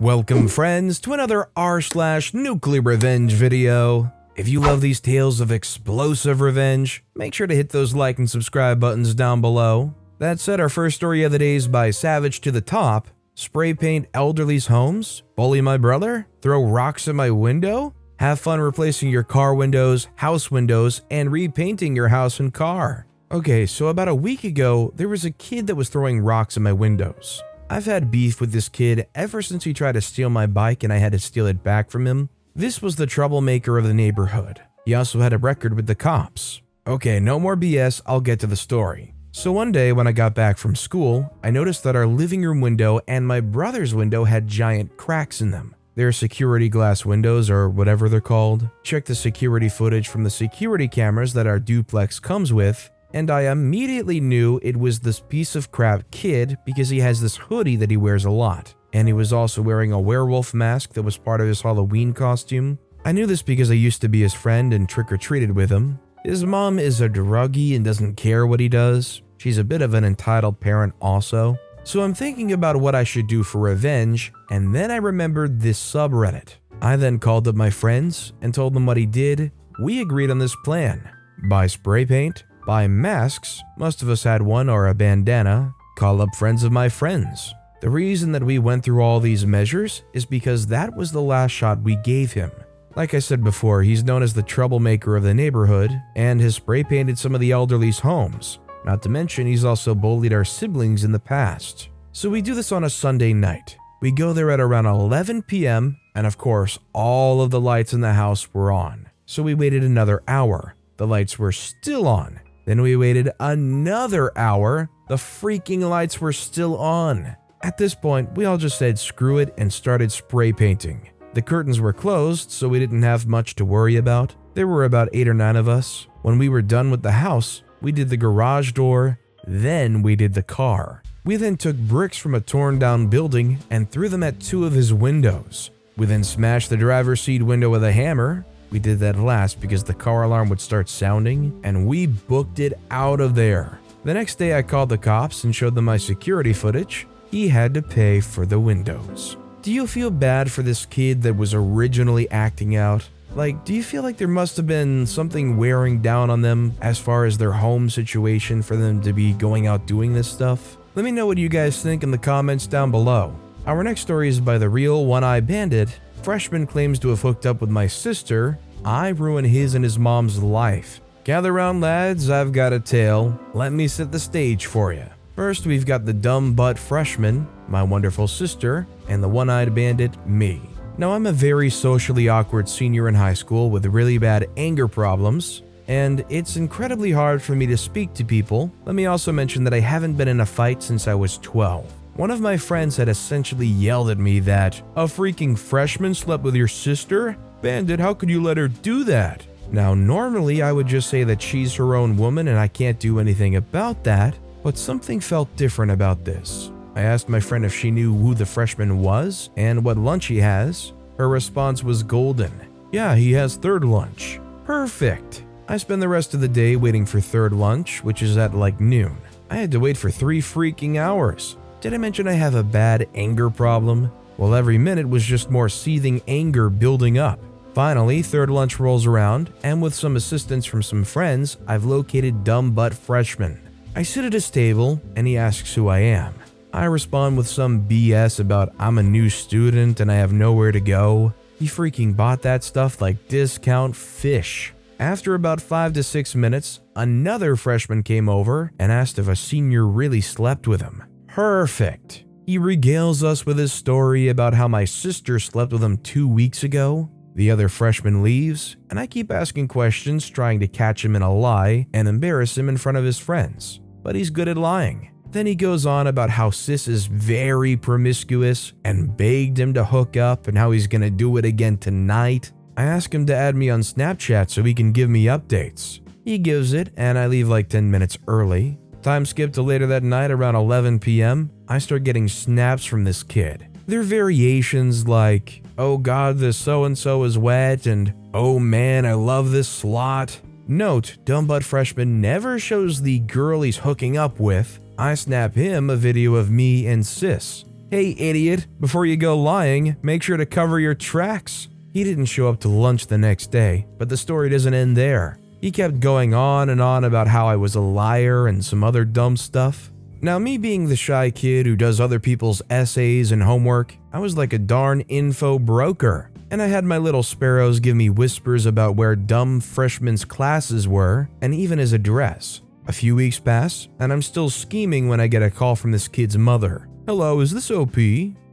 Welcome friends to another r/NuclearRevenge video. If you love these tales of explosive revenge, make sure to hit those like and subscribe buttons down below. That said, our first story of the day is by Savage to the Top. Spray paint elderlies' homes, bully my brother, throw rocks at my window, have fun replacing your car windows, house windows, and repainting your house and car. Okay, so about a week ago, there was a kid that was throwing rocks at my windows. I've had beef with this kid ever since he tried to steal my bike and I had to steal it back from him. This was the troublemaker of the neighborhood. He also had a record with the cops. Okay, no more BS, I'll get to the story. So one day when I got back from school, I noticed that our living room window and my brother's window had giant cracks in them. They're security glass windows or whatever they're called. Check the security footage from the security cameras that our duplex comes with, and I immediately knew it was this piece of crap kid because he has this hoodie that he wears a lot. And he was also wearing a werewolf mask that was part of his Halloween costume. I knew this because I used to be his friend and trick-or-treated with him. His mom is a druggie and doesn't care what he does. She's a bit of an entitled parent also. So I'm thinking about what I should do for revenge, and then I remembered this subreddit. I then called up my friends and told them what he did. We agreed on this plan. Buy spray paint, buy masks, most of us had one or a bandana, call up friends of my friends. The reason that we went through all these measures is because that was the last shot we gave him. Like I said before, he's known as the troublemaker of the neighborhood and has spray painted some of the elderlies' homes. Not to mention he's also bullied our siblings in the past. So we do this on a Sunday night. We go there at around 11 p.m. and of course all of the lights in the house were on. So we waited another hour. The lights were still on. Then we waited another hour. The freaking lights were still on. At this point, we all just said screw it and started spray painting. The curtains were closed, so we didn't have much to worry about. There were about 8 or 9 of us. When we were done with the house, we did the garage door, then we did the car. We then took bricks from a torn down building and threw them at 2 of his windows. We then smashed the driver's seat window with a hammer. We did that last because the car alarm would start sounding, and we booked it out of there. The next day I called the cops and showed them my security footage. He had to pay for the windows. Do you feel bad for this kid that was originally acting out? Like, do you feel like there must have been something wearing down on them as far as their home situation for them to be going out doing this stuff? Let me know what you guys think in the comments down below. Our next story is by the real One-Eye Bandit. Freshman claims to have hooked up with my sister. I ruined his and his mom's life. Gather round lads, I've got a tale. Let me set the stage for you. First, we've got the dumb butt freshman, my wonderful sister, and the one-eyed bandit, me. Now, I'm a very socially awkward senior in high school with really bad anger problems, and it's incredibly hard for me to speak to people. Let me also mention that I haven't been in a fight since I was 12. One of my friends had essentially yelled at me that, "A freaking freshman slept with your sister? Bandit, how could you let her do that?" Now, normally I would just say that she's her own woman and I can't do anything about that, but something felt different about this. I asked my friend if she knew who the freshman was and what lunch he has. Her response was golden. "Yeah, he has third lunch." Perfect. I spend the rest of the day waiting for third lunch, which is at like noon. I had to wait for 3 freaking hours. Did I mention I have a bad anger problem? Well, every minute was just more seething anger building up. Finally, third lunch rolls around, and with some assistance from some friends, I've located dumb butt freshman. I sit at his table, and he asks who I am. I respond with some BS about I'm a new student and I have nowhere to go. He freaking bought that stuff like discount fish. After about 5 to 6 minutes, another freshman came over and asked if a senior really slept with him. Perfect. He regales us with his story about how my sister slept with him 2 weeks ago. The other freshman leaves, and I keep asking questions trying to catch him in a lie and embarrass him in front of his friends. But he's good at lying. Then he goes on about how sis is very promiscuous and begged him to hook up and how he's gonna do it again tonight. I ask him to add me on Snapchat so he can give me updates. He gives it, and I leave like 10 minutes early. Time skip to later that night around 11 p.m. I start getting snaps from this kid. They're variations like, "Oh god, this so-and-so is wet," and "Oh man, I love this slot." Note, dumb butt freshman never shows the girl he's hooking up with. I snap him a video of me and sis. "Hey idiot, before you go lying, make sure to cover your tracks." He didn't show up to lunch the next day, but the story doesn't end there. He kept going on and on about how I was a liar and some other dumb stuff. Now, me being the shy kid who does other people's essays and homework, I was like a darn info broker, and I had my little sparrows give me whispers about where dumb freshmen's classes were and even his address. A few weeks pass, and I'm still scheming when I get a call from this kid's mother. "Hello, is this OP?"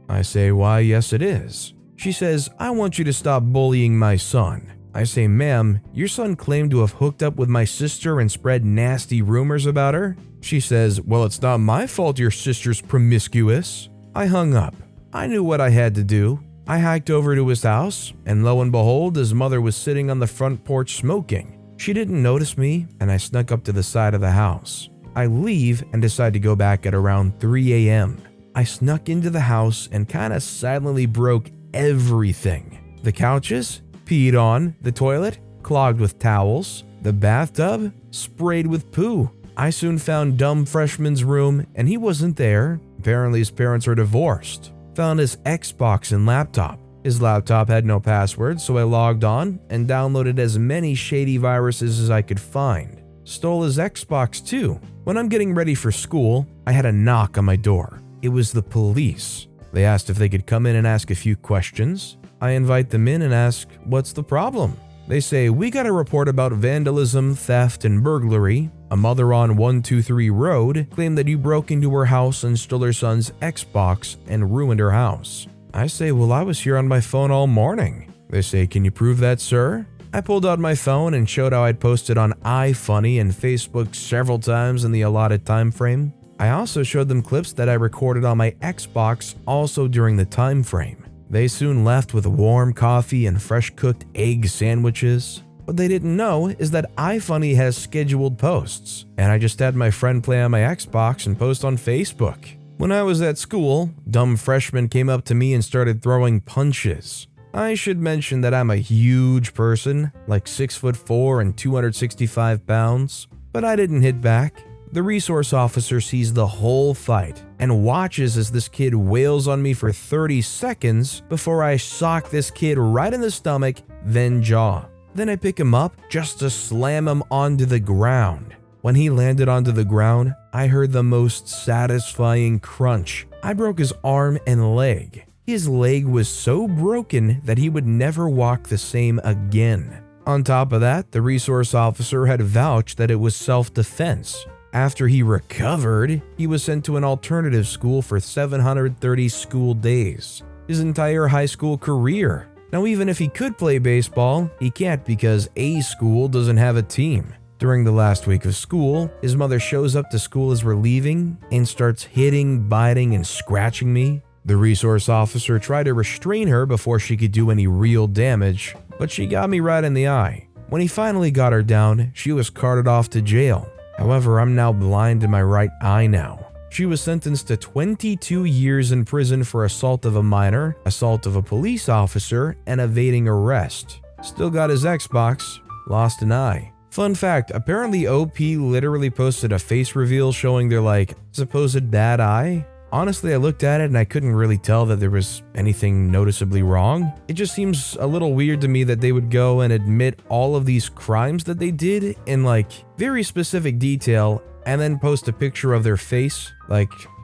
I say, "Why, yes it is." She says, "I want you to stop bullying my son." I say, "Ma'am, your son claimed to have hooked up with my sister and spread nasty rumors about her." She says, "Well, it's not my fault your sister's promiscuous." I hung up. I knew what I had to do. I hiked over to his house, and lo and behold, his mother was sitting on the front porch smoking. She didn't notice me, and I snuck up to the side of the house. I leave and decide to go back at around 3 a.m. I snuck into the house and kinda silently broke everything. The couches, peed on, the toilet, clogged with towels, the bathtub, sprayed with poo. I soon found dumb freshman's room, and he wasn't there. Apparently his parents are divorced. Found his Xbox and laptop. His laptop had no password, so I logged on and downloaded as many shady viruses as I could find. Stole his Xbox too. When I'm getting ready for school, I had a knock on my door. It was the police. They asked if they could come in and ask a few questions. I invite them in and ask, "What's the problem?" They say, "We got a report about vandalism, theft, and burglary. A mother on 123 Road claimed that you broke into her house and stole her son's Xbox and ruined her house." I say, "Well, I was here on my phone all morning." They say, "Can you prove that, sir?" I pulled out my phone and showed how I'd posted on iFunny and Facebook several times in the allotted time frame. I also showed them clips that I recorded on my Xbox also during the time frame. They soon left with warm coffee and fresh cooked egg sandwiches. What they didn't know is that iFunny has scheduled posts, and I just had my friend play on my Xbox and post on Facebook. When I was at school, dumb freshmen came up to me and started throwing punches. I should mention that I'm a huge person, like 6'4" and 265 pounds, but I didn't hit back. The resource officer sees the whole fight and watches as this kid wails on me for 30 seconds before I sock this kid right in the stomach, then jaw. Then I pick him up just to slam him onto the ground. When he landed onto the ground, I heard the most satisfying crunch. I broke his arm and leg. His leg was so broken that he would never walk the same again. On top of that, the resource officer had vouched that it was self-defense. After he recovered, he was sent to an alternative school for 730 school days, his entire high school career. Now, even if he could play baseball, he can't because a school doesn't have a team. During the last week of school, his mother shows up to school as we're leaving and starts hitting, biting, and scratching me. The resource officer tried to restrain her before she could do any real damage, but she got me right in the eye. When he finally got her down, she was carted off to jail. However, I'm now blind in my right eye now. She was sentenced to 22 years in prison for assault of a minor, assault of a police officer, and evading arrest. Still got his Xbox, lost an eye. Fun fact, apparently OP literally posted a face reveal showing their supposed bad eye. Honestly, I looked at it and I couldn't really tell that there was anything noticeably wrong. It just seems a little weird to me that they would go and admit all of these crimes that they did in very specific detail and then post a picture of their face,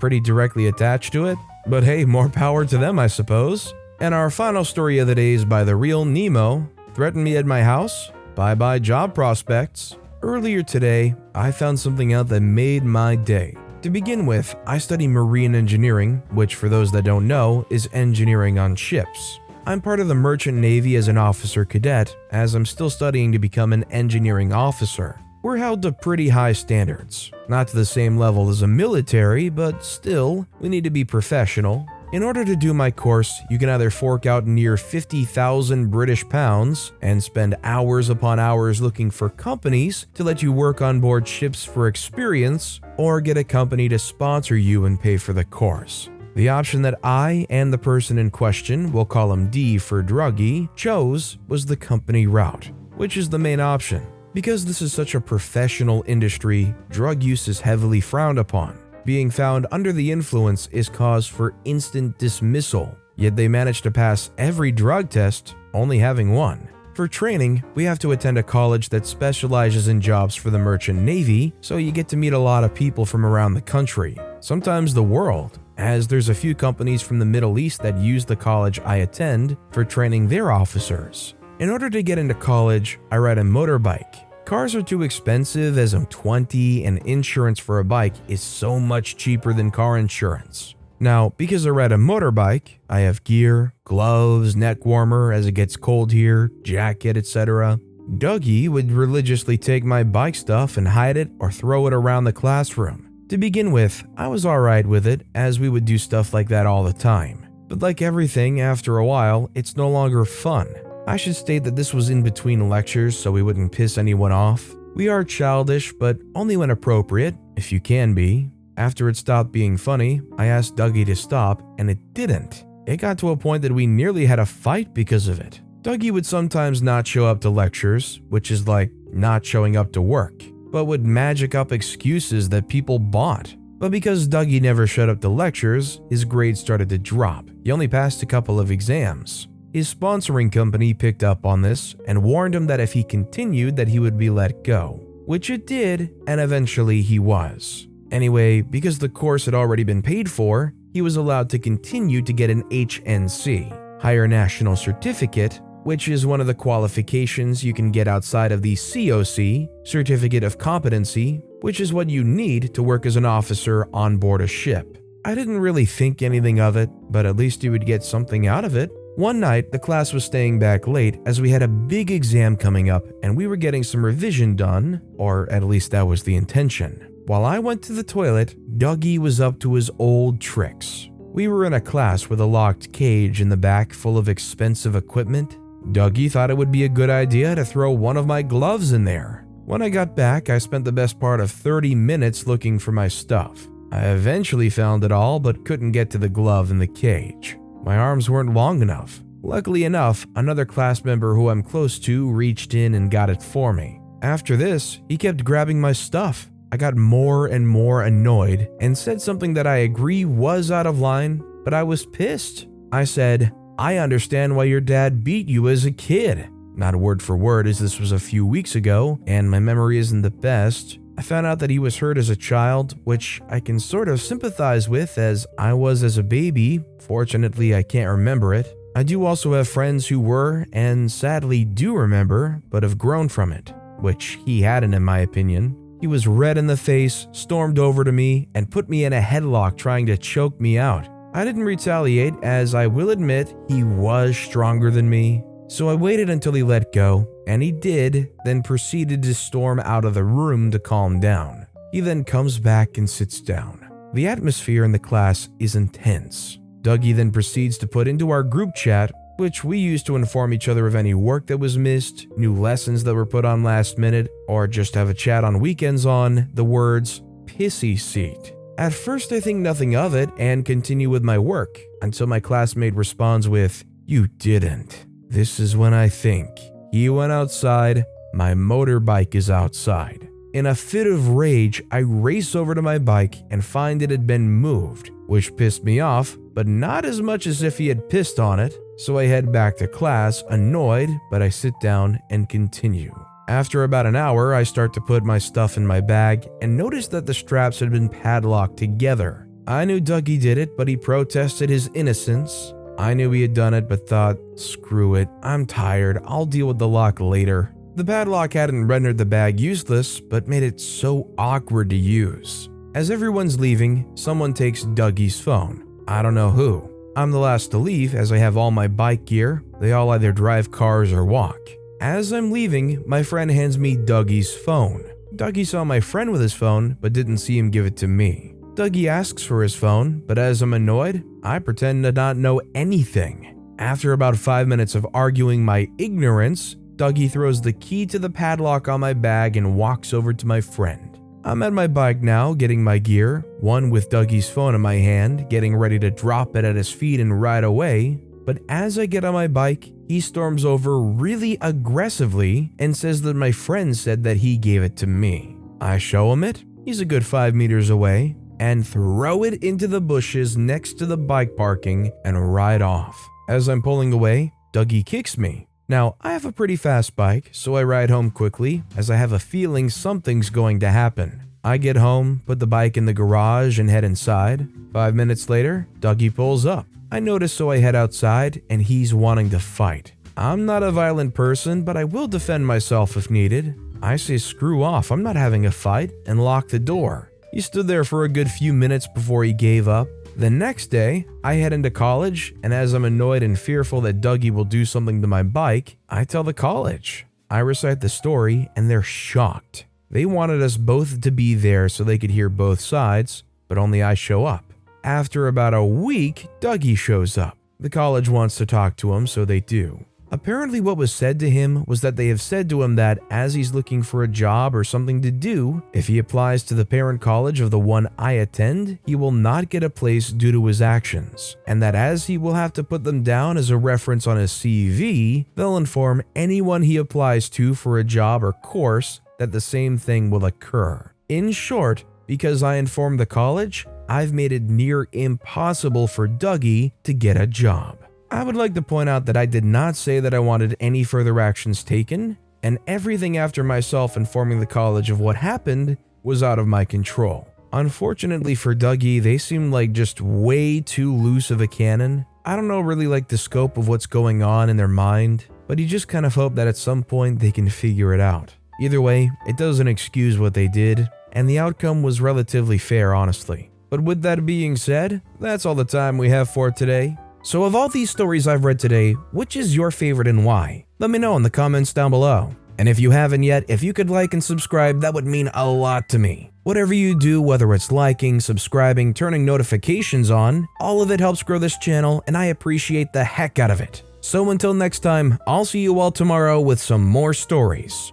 pretty directly attached to it. But hey, more power to them, I suppose. And our final story of the day is by the real Nemo. Threatened me at my house? Bye-bye job prospects. Earlier today, I found something out that made my day. To begin with, I study marine engineering, which for those that don't know, is engineering on ships. I'm part of the Merchant Navy as an officer cadet, as I'm still studying to become an engineering officer. We're held to pretty high standards. Not to the same level as a military, but still, we need to be professional. In order to do my course, you can either fork out near 50,000 British pounds and spend hours upon hours looking for companies to let you work on board ships for experience, or get a company to sponsor you and pay for the course. The option that I and the person in question, we'll call him D for Druggy, chose was the company route, which is the main option. Because this is such a professional industry, drug use is heavily frowned upon. being found under the influence is cause for instant dismissal, yet they managed to pass every drug test, only having one. For training, we have to attend a college that specializes in jobs for the merchant navy, so you get to meet a lot of people from around the country, sometimes the world, as there's a few companies from the Middle East that use the college I attend for training their officers. In order to get into college, I ride a motorbike. Cars are too expensive as I'm 20 and insurance for a bike is so much cheaper than car insurance. Now, because I ride a motorbike, I have gear, gloves, neck warmer as it gets cold here, jacket, etc. Dougie would religiously take my bike stuff and hide it or throw it around the classroom. To begin with, I was alright with it as we would do stuff like that all the time. But like everything, after a while, it's no longer fun. I should state that this was in between lectures so we wouldn't piss anyone off. We are childish, but only when appropriate, if you can be. After it stopped being funny, I asked Dougie to stop, and it didn't. It got to a point that we nearly had a fight because of it. Dougie would sometimes not show up to lectures, which is like not showing up to work, but would magic up excuses that people bought. But because Dougie never showed up to lectures, his grades started to drop. He only passed a couple of exams. His sponsoring company picked up on this and warned him that if he continued that he would be let go, which it did, and eventually he was. Anyway, because the course had already been paid for, he was allowed to continue to get an HNC, Higher National Certificate, which is one of the qualifications you can get outside of the COC, Certificate of Competency, which is what you need to work as an officer on board a ship. I didn't really think anything of it, but at least you would get something out of it. One night, the class was staying back late as we had a big exam coming up and we were getting some revision done, or at least that was the intention. While I went to the toilet, Dougie was up to his old tricks. We were in a class with a locked cage in the back full of expensive equipment. Dougie thought it would be a good idea to throw one of my gloves in there. When I got back, I spent the best part of 30 minutes looking for my stuff. I eventually found it all, but couldn't get to the glove in the cage. My arms weren't long enough. Luckily enough, another class member who I'm close to reached in and got it for me. After this, he kept grabbing my stuff. I got more and more annoyed and said something that I agree was out of line, but I was pissed. I said, "I understand why your dad beat you as a kid." Not word for word, as this was a few weeks ago and my memory isn't the best. I found out that he was hurt as a child, which I can sort of sympathize with as I was as a baby. Fortunately, I can't remember it. I do also have friends who were, and sadly do remember, but have grown from it, which he hadn't in my opinion. He was red in the face, stormed over to me, and put me in a headlock trying to choke me out. I didn't retaliate as I will admit he was stronger than me. So I waited until he let go, and he did, then proceeded to storm out of the room to calm down. He then comes back and sits down. The atmosphere in the class is intense. Dougie then proceeds to put into our group chat, which we use to inform each other of any work that was missed, new lessons that were put on last minute, or just have a chat on weekends on the words, "pissy seat." At first I think nothing of it and continue with my work, until my classmate responds with, "You didn't." This is when I think, he went outside, my motorbike is outside. In a fit of rage, I race over to my bike and find it had been moved, which pissed me off, but not as much as if he had pissed on it. So I head back to class, annoyed, but I sit down and continue. After about an hour, I start to put my stuff in my bag and notice that the straps had been padlocked together. I knew Dougie did it, but he protested his innocence. I knew he had done it, but thought, screw it, I'm tired, I'll deal with the lock later. The padlock hadn't rendered the bag useless, but made it so awkward to use. As everyone's leaving, someone takes Dougie's phone. I don't know who. I'm the last to leave as I have all my bike gear. They all either drive cars or walk. As I'm leaving, my friend hands me Dougie's phone. Dougie saw my friend with his phone, but didn't see him give it to me. Dougie asks for his phone, but as I'm annoyed, I pretend to not know anything. After about 5 minutes of arguing my ignorance, Dougie throws the key to the padlock on my bag and walks over to my friend. I'm at my bike now, getting my gear, one with Dougie's phone in my hand, getting ready to drop it at his feet and ride away. But as I get on my bike, he storms over really aggressively and says that my friend said that he gave it to me. I show him it. He's a good 5 meters away. and throw it into the bushes next to the bike parking and ride off. As I'm pulling away, Dougie kicks me. Now, I have a pretty fast bike, so I ride home quickly as I have a feeling something's going to happen. I get home, put the bike in the garage, and head inside. 5 minutes later, Dougie pulls up. I notice, so I head outside, and he's wanting to fight. I'm not a violent person, but I will defend myself if needed. I say screw off, I'm not having a fight, and lock the door. He stood there for a good few minutes before he gave up. The next day, I head into college, and as I'm annoyed and fearful that Dougie will do something to my bike, I tell the college. I recite the story, and they're shocked. They wanted us both to be there so they could hear both sides, but only I show up. After about a week, Dougie shows up. The college wants to talk to him, so they do. Apparently what was said to him was that they have said to him that as he's looking for a job or something to do, if he applies to the parent college of the one I attend, he will not get a place due to his actions, and that as he will have to put them down as a reference on his CV, they'll inform anyone he applies to for a job or course that the same thing will occur. In short, because I informed the college, I've made it near impossible for Dougie to get a job. I would like to point out that I did not say that I wanted any further actions taken, and everything after myself informing the college of what happened was out of my control. Unfortunately for Dougie, they seemed like just way too loose of a cannon. I don't know really like the scope of what's going on in their mind, but you just kind of hope that at some point they can figure it out. Either way, it doesn't excuse what they did, and the outcome was relatively fair, honestly. But with that being said, that's all the time we have for today. So of all these stories I've read today, which is your favorite and why? Let me know in the comments down below. And if you haven't yet, if you could like and subscribe, that would mean a lot to me. Whatever you do, whether it's liking, subscribing, turning notifications on, all of it helps grow this channel, and I appreciate the heck out of it. So until next time, I'll see you all tomorrow with some more stories.